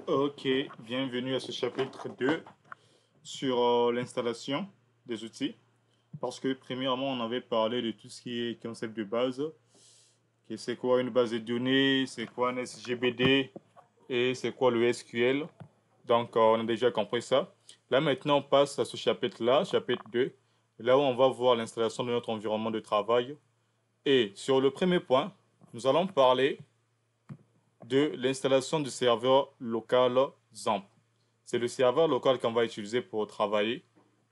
Ok, bienvenue à ce chapitre 2 sur l'installation des outils. Parce que premièrement, on avait parlé de tout ce qui est concept de base, que c'est quoi une base de données, c'est quoi un SGBD et c'est quoi le SQL. Donc, on a déjà compris ça. Là, maintenant, on passe à ce chapitre-là, chapitre 2, là où on va voir l'installation de notre environnement de travail. Et sur le premier point, nous allons parler de l'installation du serveur local XAMPP. C'est le serveur local qu'on va utiliser pour travailler,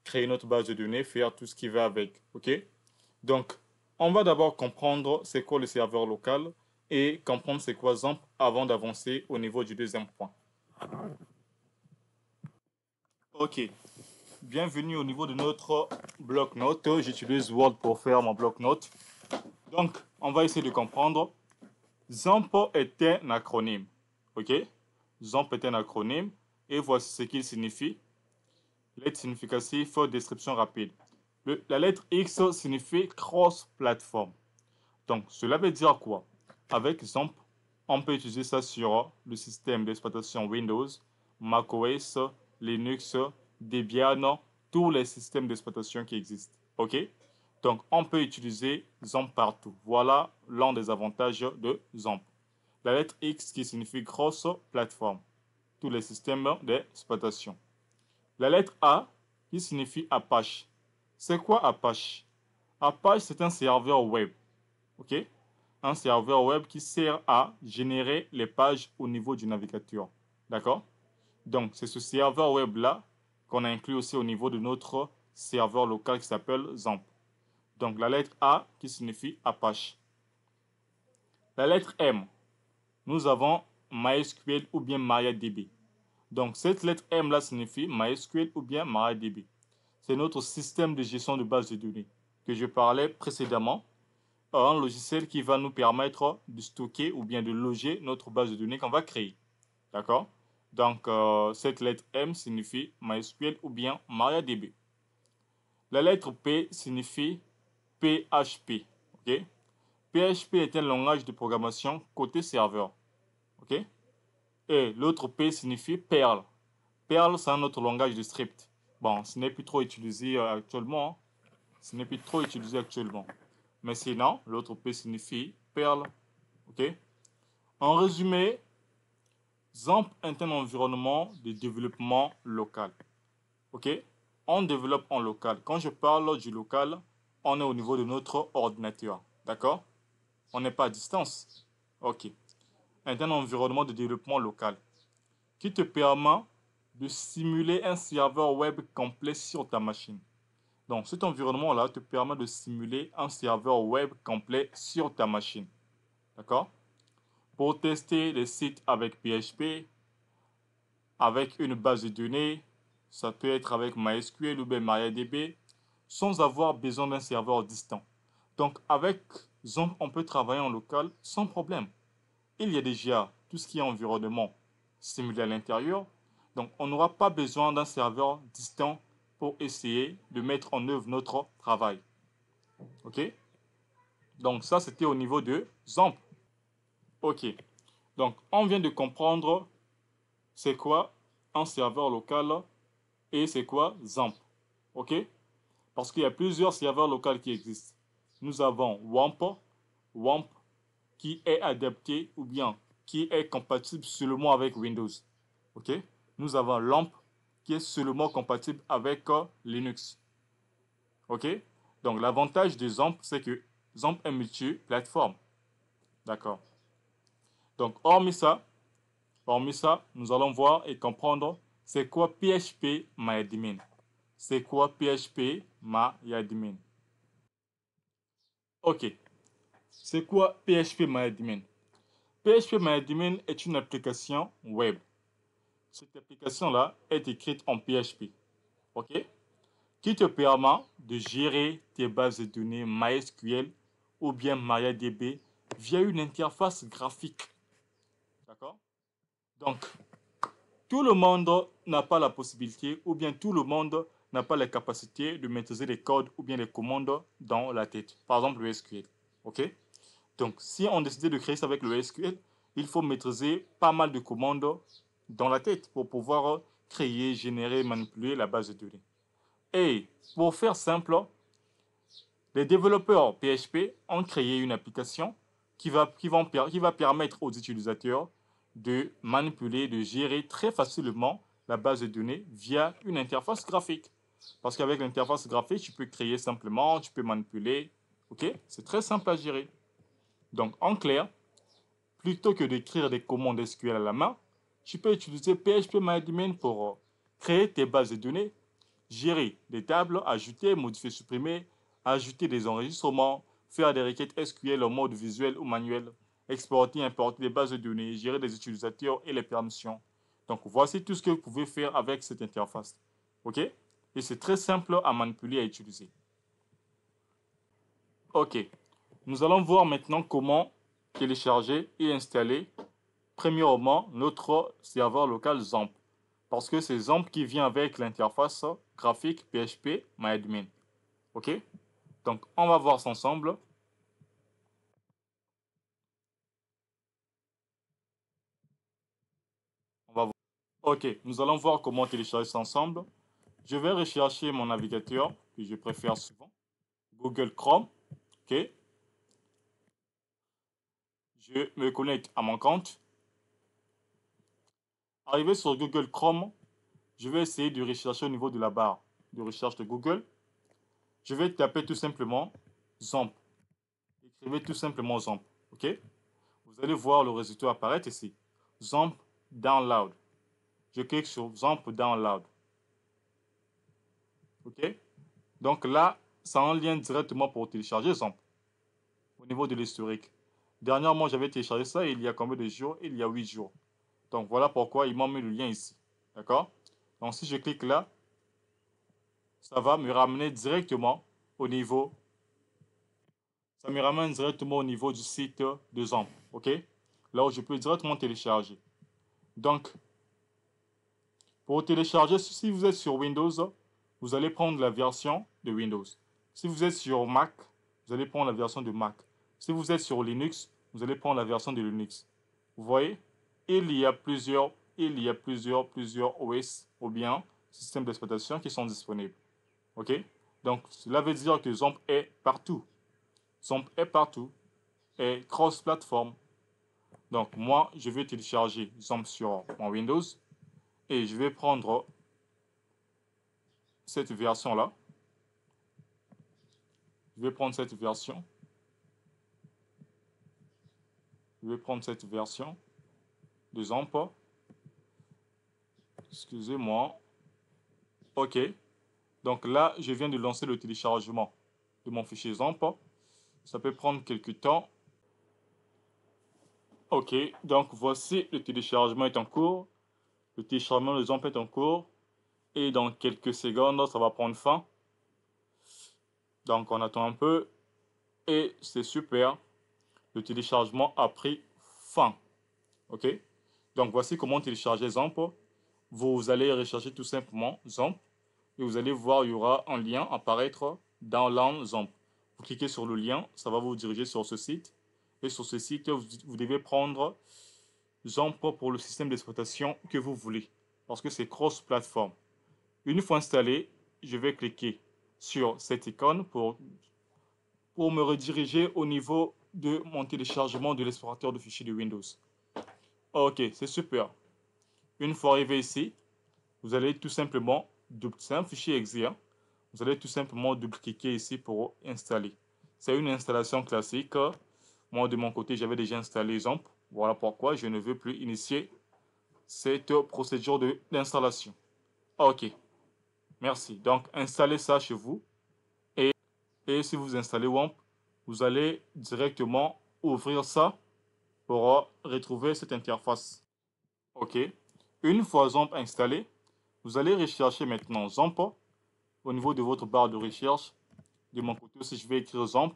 créer notre base de données, faire tout ce qui va avec. OK? Donc, on va d'abord comprendre c'est quoi le serveur local et comprendre c'est quoi XAMPP avant d'avancer au niveau du deuxième point. OK. Bienvenue au niveau de notre bloc-notes. J'utilise Word pour faire mon bloc-notes. Donc, on va essayer de comprendre. XAMPP est un acronyme. OK? XAMPP est un acronyme et voici ce qu'il signifie. Lettre significative, description rapide. La lettre X signifie cross-platform. Donc, cela veut dire quoi? Avec XAMPP, on peut utiliser ça sur le système d'exploitation Windows, macOS, Linux, Debian, tous les systèmes d'exploitation qui existent. OK? Donc, on peut utiliser XAMPP partout. Voilà l'un des avantages de XAMPP. La lettre X qui signifie cross-platform, tous les systèmes d'exploitation. La lettre A qui signifie Apache. C'est quoi Apache? Apache, c'est un serveur web. OK? Un serveur web qui sert à générer les pages au niveau du navigateur. D'accord? Donc, c'est ce serveur web-là qu'on a inclus aussi au niveau de notre serveur local qui s'appelle XAMPP. Donc, la lettre A qui signifie Apache. La lettre M, nous avons MySQL ou bien MariaDB. Donc, cette lettre M là signifie MySQL ou bien MariaDB. C'est notre système de gestion de base de données que je parlais précédemment. Un logiciel qui va nous permettre de stocker ou bien de loger notre base de données qu'on va créer. D'accord? Donc, cette lettre M signifie MySQL ou bien MariaDB. La lettre P signifie PHP. OK? PHP est un langage de programmation côté serveur. OK? Et l'autre P signifie Perl. Perl, c'est un autre langage de script. Bon, ce n'est plus trop utilisé actuellement. Ce n'est plus trop utilisé actuellement. Mais sinon, l'autre P signifie Perl. OK? En résumé, XAMPP est un environnement de développement local. OK? On développe en local. Quand je parle du local, on est au niveau de notre ordinateur. D'accord? On n'est pas à distance. OK. C'est un environnement de développement local qui te permet de simuler un serveur web complet sur ta machine. Donc, cet environnement-là te permet de simuler un serveur web complet sur ta machine. D'accord? Pour tester les sites avec PHP, avec une base de données, ça peut être avec MySQL ou bien MariaDB, sans avoir besoin d'un serveur distant. Donc, avec XAMPP, on peut travailler en local sans problème. Il y a déjà tout ce qui est environnement simulé à l'intérieur. Donc, on n'aura pas besoin d'un serveur distant pour essayer de mettre en œuvre notre travail. OK? Donc, ça, c'était au niveau de XAMPP. OK. Donc, on vient de comprendre c'est quoi un serveur local et c'est quoi XAMPP. OK? Parce qu'il y a plusieurs serveurs locaux qui existent. Nous avons WAMP qui est adapté ou bien qui est compatible seulement avec Windows. OK? Nous avons LAMP qui est seulement compatible avec Linux. OK? Donc l'avantage de XAMPP, c'est que XAMPP est multi-plateforme. D'accord. Donc hormis ça, nous allons voir et comprendre c'est quoi PHP MyAdmin. C'est quoi PHP MyAdmin? OK. C'est quoi PHP MyAdmin? PHP MyAdmin est une application web. Cette application-là est écrite en PHP. OK? Qui te permet de gérer tes bases de données MySQL ou bien MariaDB via une interface graphique. D'accord? Donc, tout le monde n'a pas la possibilité ou bien tout le monde n'a pas la capacité de maîtriser les codes ou bien les commandes dans la tête. Par exemple, le SQL. OK? Donc, si on décide de créer ça avec le SQL, il faut maîtriser pas mal de commandes dans la tête pour pouvoir créer, générer, manipuler la base de données. Et pour faire simple, les développeurs PHP ont créé une application qui va permettre aux utilisateurs de manipuler, de gérer très facilement la base de données via une interface graphique. Parce qu'avec l'interface graphique, tu peux créer simplement, tu peux manipuler. Ok? C'est très simple à gérer. Donc, en clair, plutôt que d'écrire des commandes SQL à la main, tu peux utiliser PHP pour créer tes bases de données, gérer des tables, ajouter, modifier, supprimer, ajouter des enregistrements, faire des requêtes SQL en mode visuel ou manuel, exporter, importer des bases de données, gérer les utilisateurs et les permissions. Donc voici tout ce que vous pouvez faire avec cette interface. OK? Et c'est très simple à manipuler et à utiliser. OK. Nous allons voir maintenant comment télécharger et installer premièrement notre serveur local XAMPP. Parce que c'est XAMPP qui vient avec l'interface graphique PHP MyAdmin. OK? Donc, on va voir ça ensemble. On va voir. OK, nous allons voir comment télécharger ça ensemble. Je vais rechercher mon navigateur que je préfère souvent. Google Chrome. OK? Je me connecte à mon compte. Arrivé sur Google Chrome, je vais essayer de rechercher au niveau de la barre de recherche de Google. Je vais taper tout simplement XAMPP. Écrivez tout simplement XAMPP. OK? Vous allez voir le résultat apparaître ici. XAMPP Download. Je clique sur XAMPP Download. OK? Donc là, ça en lien directement pour télécharger XAMPP au niveau de l'historique. Dernièrement, j'avais téléchargé ça il y a combien de jours? Il y a 8 jours. Donc voilà pourquoi ils m'ont mis le lien ici. D'accord? Donc si je clique là, ça va me ramener directement au niveau. Ça me ramène directement au niveau du site de XAMPP. OK? Là où je peux directement télécharger. Donc, pour télécharger, si vous êtes sur Windows, vous allez prendre la version de Windows. Si vous êtes sur Mac, vous allez prendre la version de Mac. Si vous êtes sur Linux, vous allez prendre la version de Linux. Vous voyez, il y a plusieurs OS ou bien systèmes d'exploitation qui sont disponibles. OK? Donc, cela veut dire que XAMPP est partout. XAMPP est partout. Et cross-platform. Donc, moi, je vais télécharger XAMPP sur mon Windows et je vais prendre cette version-là. Je vais prendre cette version. Je vais prendre cette version de XAMPP. Excusez-moi. OK. Donc là, je viens de lancer le téléchargement de mon fichier XAMPP. Ça peut prendre quelques temps. OK. Donc voici le téléchargement est en cours. Le téléchargement de XAMPP est en cours. Et dans quelques secondes, ça va prendre fin. Donc on attend un peu. Et c'est super. Le téléchargement a pris fin. OK. Donc voici comment télécharger XAMPP. Vous allez rechercher tout simplement XAMPP et vous allez voir, il y aura un lien apparaître dans XAMPP. Vous cliquez sur le lien, ça va vous diriger sur ce site. Et sur ce site, vous devez prendre XAMPP pour le système d'exploitation que vous voulez. Parce que c'est cross-platform. Une fois installé, je vais cliquer sur cette icône pour me rediriger au niveau de mon téléchargement de l'explorateur de fichiers de Windows. Ok, c'est super. Une fois arrivé ici, vous allez tout simplement, c'est un fichier exe, hein. Vous allez tout simplement double-cliquer ici pour installer. C'est une installation classique. Moi, de mon côté, j'avais déjà installé XAMPP. Voilà pourquoi je ne veux plus initier cette procédure d'installation. Ok, merci. Donc, installez ça chez vous. Et si vous installez WAMP, vous allez directement ouvrir ça pour retrouver cette interface. Ok. Une fois XAMPP installé, vous allez rechercher maintenant XAMPP au niveau de votre barre de recherche. De mon côté, si je vais écrire XAMPP,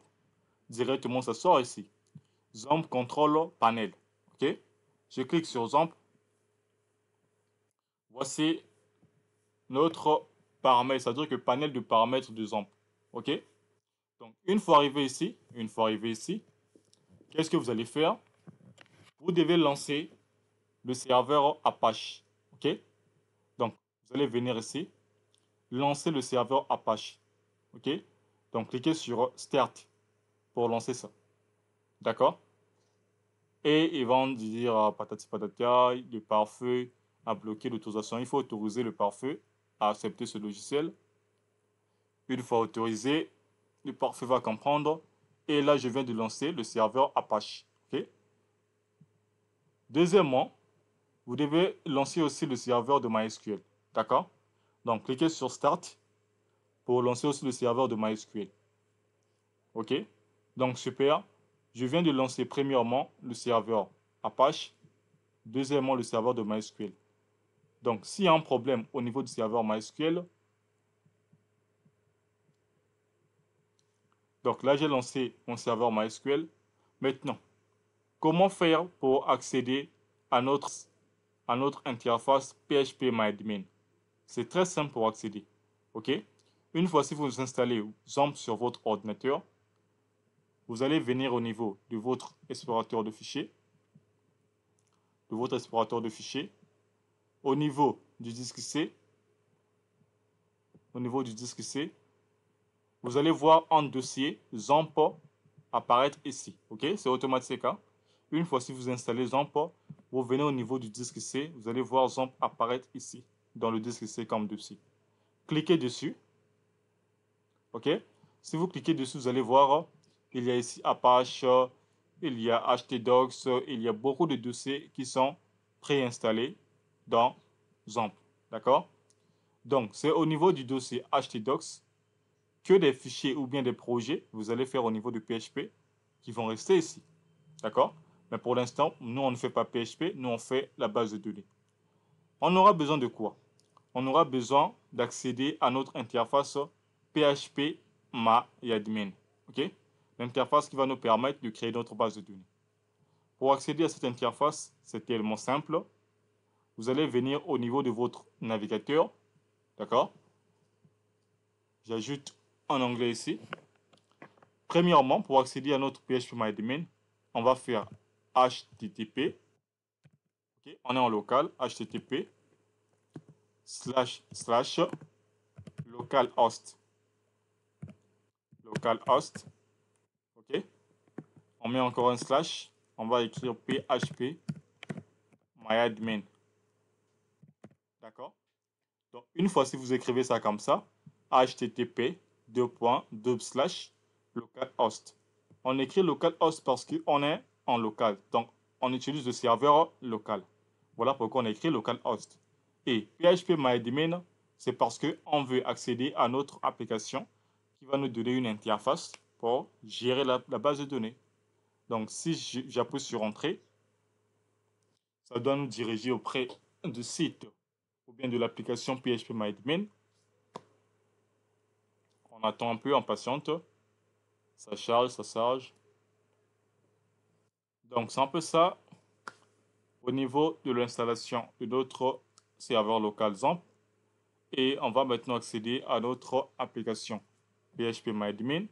directement ça sort ici. XAMPP Control Panel. Ok. Je clique sur XAMPP. Voici notre paramètre, c'est-à-dire que panel de paramètres de XAMPP. Ok. Donc une fois arrivé ici, qu'est-ce que vous allez faire? Vous devez lancer le serveur Apache. OK? Donc, vous allez venir ici, lancer le serveur Apache. OK? Donc, cliquez sur Start pour lancer ça. D'accord? Et ils vont dire patati patata, le pare-feu a bloqué l'autorisation. Il faut autoriser le pare-feu à accepter ce logiciel. Une fois autorisé, le pare-feu va comprendre. Et là, je viens de lancer le serveur Apache. OK? Deuxièmement, vous devez lancer aussi le serveur de MySQL. D'accord? Donc, cliquez sur Start pour lancer aussi le serveur de MySQL. OK? Donc, super. Je viens de lancer premièrement le serveur Apache. Deuxièmement, le serveur de MySQL. Donc, s'il y a un problème au niveau du serveur MySQL, donc là, j'ai lancé mon serveur MySQL. Maintenant, comment faire pour accéder à notre interface PHPMyAdmin? C'est très simple pour accéder. OK? Une fois si vous installez XAMPP sur votre ordinateur, vous allez venir au niveau de votre explorateur de fichiers, au niveau du disque C, vous allez voir un dossier XAMPP apparaître ici. OK? C'est automatique. Hein? Une fois si vous installez XAMPP, vous venez au niveau du disque C, vous allez voir XAMPP apparaître ici, dans le disque C comme dossier. Cliquez dessus. OK? Si vous cliquez dessus, vous allez voir, il y a ici Apache, il y a htdocs, il y a beaucoup de dossiers qui sont préinstallés dans XAMPP. D'accord? Donc, c'est au niveau du dossier htdocs que des fichiers ou bien des projets, vous allez faire au niveau de PHP, qui vont rester ici. D'accord? Mais pour l'instant, nous, on ne fait pas PHP, nous, on fait la base de données. On aura besoin de quoi? On aura besoin d'accéder à notre interface PHPMyAdmin. OK? L'interface qui va nous permettre de créer notre base de données. Pour accéder à cette interface, c'est tellement simple. Vous allez venir au niveau de votre navigateur. D'accord? J'ajoute un onglet ici. Premièrement, pour accéder à notre PHPMyAdmin, on va faire HTTP. Okay? On est en local, HTTP / localhost. OK? On met encore un slash. On va écrire PHP myadmin. D'accord? Donc, une fois si vous écrivez ça comme ça, HTTP localhost. On écrit localhost parce qu'on est en local. Donc, on utilise le serveur local. Voilà pourquoi on écrit localhost. Et PHPMyAdmin, c'est parce qu'on veut accéder à notre application qui va nous donner une interface pour gérer la base de données. Donc, si j'appuie sur Entrée, ça doit nous diriger auprès du site ou bien de l'application PHPMyAdmin. On attend un peu, on patiente. Ça charge. Donc, c'est un peu ça au niveau de l'installation de notre serveur local XAMPP. Et on va maintenant accéder à notre application PHPMyAdmin.